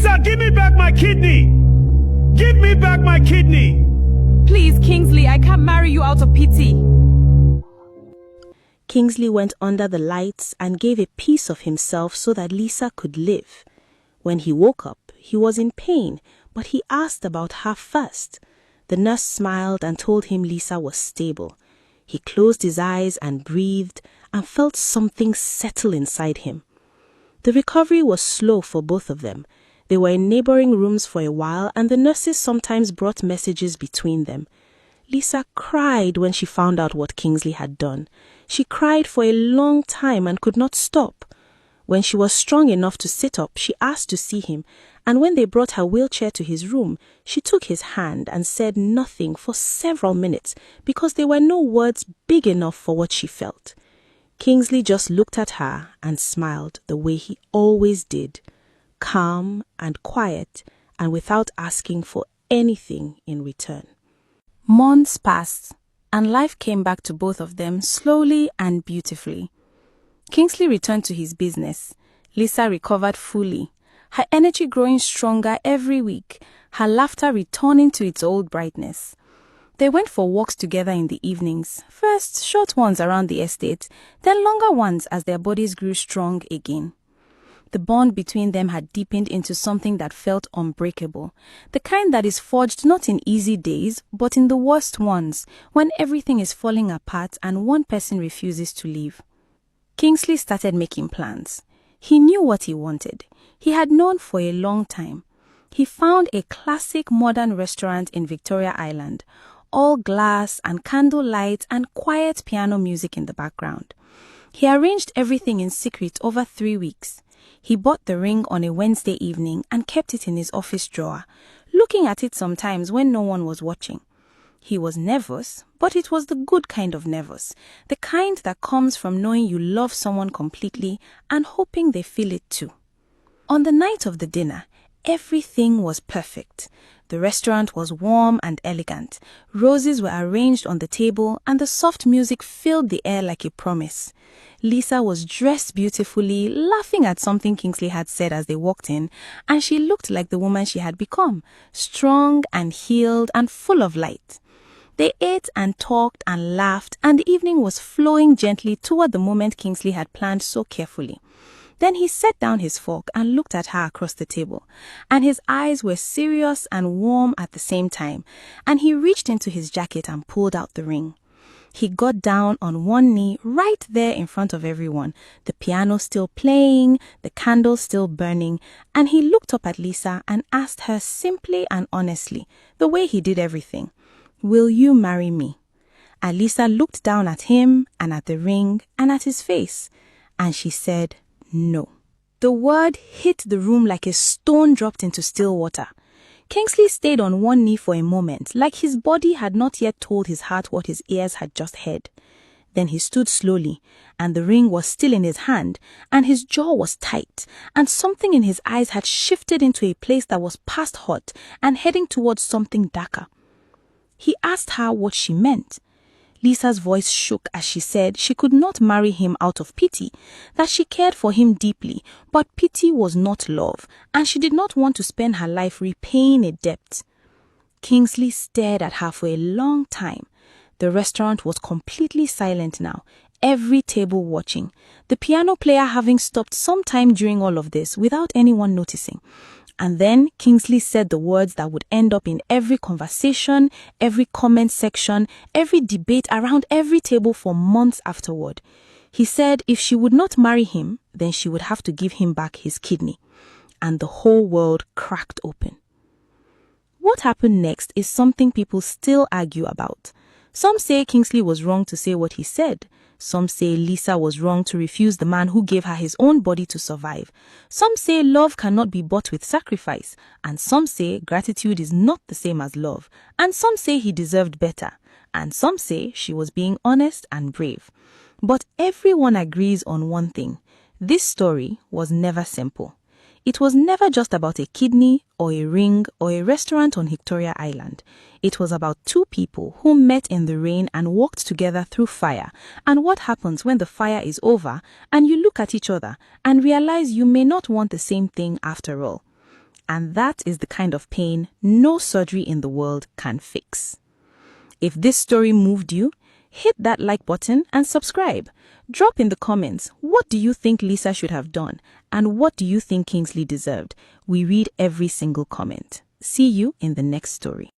Lisa, give me back my kidney! Give me back my kidney! Please, Kingsley, I can't marry you out of pity. Kingsley went under the lights and gave a piece of himself so that Lisa could live. When he woke up, he was in pain, but he asked about her first. The nurse smiled and told him Lisa was stable. He closed his eyes and breathed and felt something settle inside him. The recovery was slow for both of them. They were in neighboring rooms for a while, and the nurses sometimes brought messages between them. Lisa cried when she found out what Kingsley had done. She cried for a long time and could not stop. When she was strong enough to sit up, she asked to see him, and when they brought her wheelchair to his room, she took his hand and said nothing for several minutes because there were no words big enough for what she felt. Kingsley just looked at her and smiled the way he always did, calm and quiet and without asking for anything in return. Months passed, and life came back to both of them slowly and beautifully. Kingsley returned to his business. Lisa recovered fully, her energy growing stronger every week, her laughter returning to its old brightness. They went for walks together in the evenings, first short ones around the estate, then longer ones as their bodies grew strong again. The bond between them had deepened into something that felt unbreakable, the kind that is forged not in easy days, but in the worst ones, when everything is falling apart and one person refuses to leave. Kingsley started making plans. He knew what he wanted. He had known for a long time. He found a classic modern restaurant in Victoria Island, all glass and candle light and quiet piano music in the background. He arranged everything in secret over 3 weeks. He bought the ring on a Wednesday evening and kept it in his office drawer, looking at it sometimes when no one was watching. He was nervous, but it was the good kind of nervous, the kind that comes from knowing you love someone completely and hoping they feel it too. On the night of the dinner, everything was perfect. The restaurant was warm and elegant. Roses were arranged on the table and the soft music filled the air like a promise. Lisa was dressed beautifully, laughing at something Kingsley had said as they walked in, and she looked like the woman she had become, strong and healed and full of light. They ate and talked and laughed, and the evening was flowing gently toward the moment Kingsley had planned so carefully. Then he set down his fork and looked at her across the table, and his eyes were serious and warm at the same time, and he reached into his jacket and pulled out the ring. He got down on one knee right there in front of everyone, the piano still playing, the candle still burning, and he looked up at Lisa and asked her simply and honestly, the way he did everything, "Will you marry me?" And Lisa looked down at him and at the ring and at his face, and she said, "No." The word hit the room like a stone dropped into still water. Kingsley stayed on one knee for a moment, like his body had not yet told his heart what his ears had just heard. Then he stood slowly, and the ring was still in his hand, and his jaw was tight, and something in his eyes had shifted into a place that was past hot and heading towards something darker. He asked her what she meant. Lisa's voice shook as she said she could not marry him out of pity, that she cared for him deeply, but pity was not love, and she did not want to spend her life repaying a debt. Kingsley stared at her for a long time. The restaurant was completely silent now, every table watching, the piano player having stopped sometime during all of this without anyone noticing. And then Kingsley said the words that would end up in every conversation, every comment section, every debate around every table for months afterward. He said if she would not marry him, then she would have to give him back his kidney. And the whole world cracked open. What happened next is something people still argue about. Some say Kingsley was wrong to say what he said. Some say Lisa was wrong to refuse the man who gave her his own body to survive. Some say love cannot be bought with sacrifice. And some say gratitude is not the same as love. And some say he deserved better. And some say she was being honest and brave. But everyone agrees on one thing. This story was never simple. It was never just about a kidney or a ring or a restaurant on Victoria Island. It was about two people who met in the rain and walked together through fire, and what happens when the fire is over and you look at each other and realize you may not want the same thing after all. And that is the kind of pain no surgery in the world can fix. If this story moved you, hit that like button and subscribe. Drop in the comments, what do you think Lisa should have done? And what do you think Kingsley deserved? We read every single comment. See you in the next story.